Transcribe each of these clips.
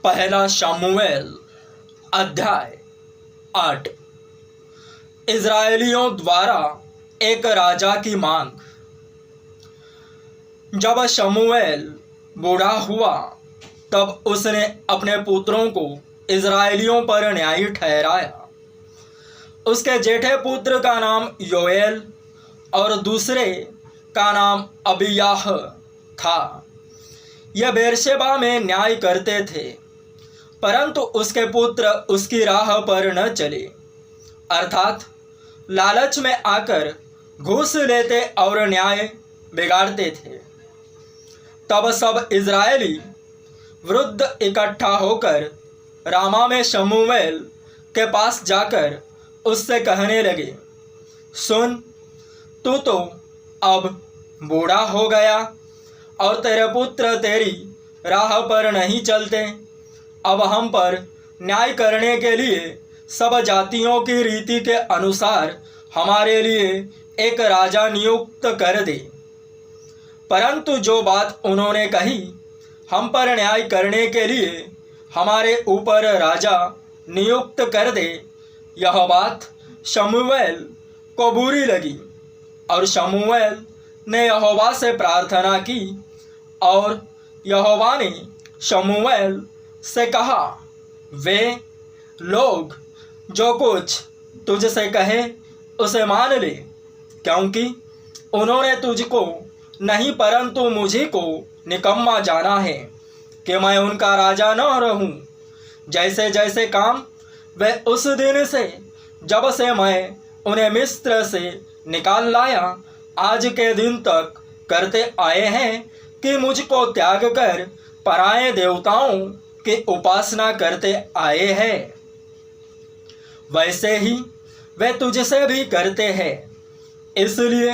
पहला शमूएल अध्याय 8। इज़राइलियों द्वारा एक राजा की मांग। जब शमूएल बूढ़ा हुआ तब उसने अपने पुत्रों को इज़राइलियों पर न्यायी ठहराया। उसके जेठे पुत्र का नाम योएल और दूसरे का नाम अबियाह था। यह बेर्शेबा में न्याय करते थे, परंतु उसके पुत्र उसकी राह पर न चले, अर्थात लालच में आकर घूस लेते और न्याय बिगाड़ते थे। तब सब इज़राइली वृद्ध इकट्ठा होकर रामा में शमूएल के पास जाकर उससे कहने लगे, सुन, तू तो अब बूढ़ा हो गया और तेरे पुत्र तेरी राह पर नहीं चलते। अब हम पर न्याय करने के लिए सब जातियों की रीति के अनुसार हमारे लिए एक राजा नियुक्त कर दे। परंतु जो बात उन्होंने कही, हम पर न्याय करने के लिए हमारे ऊपर राजा नियुक्त कर दे, यह बात शमूएल को बुरी लगी। और शमूएल ने यहोवा से प्रार्थना की और यहोवा ने शमूएल से कहा, वे लोग जो कुछ तुझसे कहे उसे मान ले, क्योंकि उन्होंने तुझको नहीं परंतु मुझे को निकम्मा जाना है कि मैं उनका राजा न रहूं। जैसे जैसे काम वे उस दिन से जब से मैं उन्हें मिस्र से निकाल लाया आज के दिन तक करते आए हैं कि मुझको त्याग कर पराये देवताओं की उपासना करते आए हैं, वैसे ही वे तुझसे भी करते हैं। इसलिए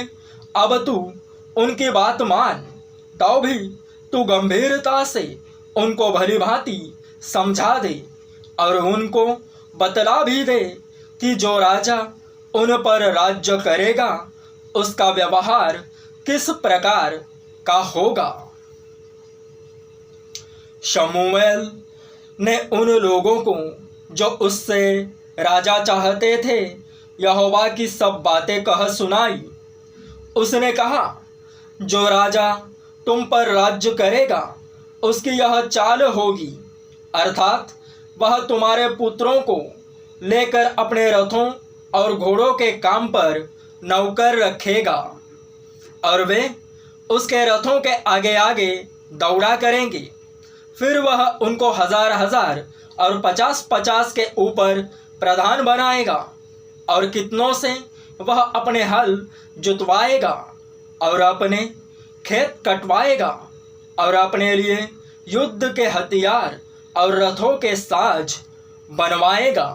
अब तू उनकी बात मान, तो भी तू गंभीरता से उनको भली भांति समझा दे और उनको बतला भी दे कि जो राजा उन पर राज्य करेगा उसका व्यवहार किस प्रकार का होगा। शमूएल ने उन लोगों को जो उससे राजा चाहते थे यहोवा की सब बातें कह सुनाई। उसने कहा, जो राजा तुम पर राज्य करेगा उसकी यह चाल होगी, अर्थात वह तुम्हारे पुत्रों को लेकर अपने रथों और घोड़ों के काम पर नौकर रखेगा और वे उसके रथों के आगे आगे दौड़ा करेंगे। फिर वह उनको 1000 और 50 के ऊपर प्रधान बनाएगा और कितनों से वह अपने हल जुतवाएगा और अपने खेत कटवाएगा और अपने लिए युद्ध के हथियार और रथों के साज बनवाएगा।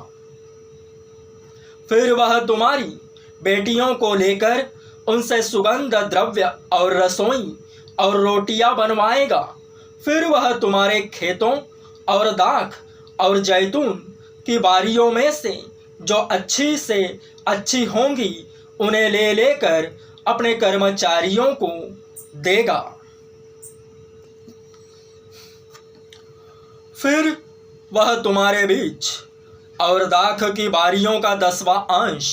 फिर वह तुम्हारी बेटियों को लेकर उनसे सुगंध द्रव्य और रसोई और रोटियां बनवाएगा। फिर वह तुम्हारे खेतों और दाख और जैतून की बारियों में से जो अच्छी से अच्छी होंगी उन्हें ले लेकर अपने कर्मचारियों को देगा। फिर वह तुम्हारे बीच और दाख की बारियों का 10वां अंश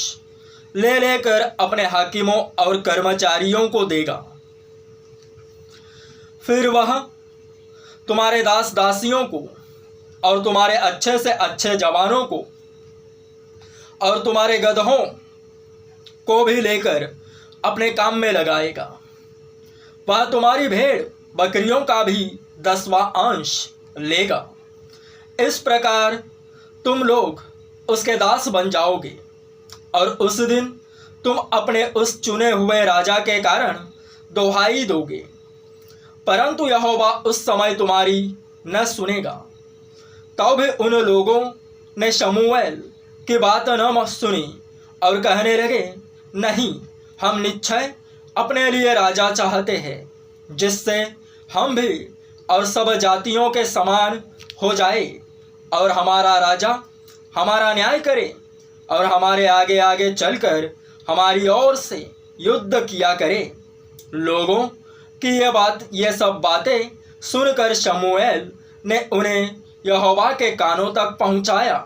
ले लेकर अपने हाकिमों और कर्मचारियों को देगा। फिर वह तुम्हारे दास दासियों को और तुम्हारे अच्छे से अच्छे जवानों को और तुम्हारे गदहों को भी लेकर अपने काम में लगाएगा। वह तुम्हारी भेड़ बकरियों का भी 10वां अंश लेगा। इस प्रकार तुम लोग उसके दास बन जाओगे और उस दिन तुम अपने उस चुने हुए राजा के कारण दोहाई दोगे, परंतु यहोवा उस समय तुम्हारी न सुनेगा। तो भी उन लोगों ने शमूएल की बात न सुनी और कहने लगे, नहीं, हम निश्चय अपने लिए राजा चाहते हैं, जिससे हम भी और सब जातियों के समान हो जाए और हमारा राजा हमारा न्याय करे और हमारे आगे आगे चलकर हमारी ओर से युद्ध किया करे। लोगों की ये सब बातें सुनकर शमूएल ने उन्हें यहोवा के कानों तक पहुंचाया।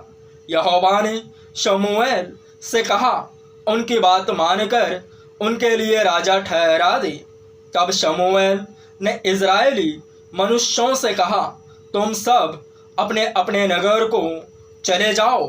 यहोवा ने शमूएल से कहा, उनकी बात मानकर उनके लिए राजा ठहरा दे। तब शमूएल ने इज़राइली मनुष्यों से कहा, तुम सब अपने अपने नगर को चले जाओ।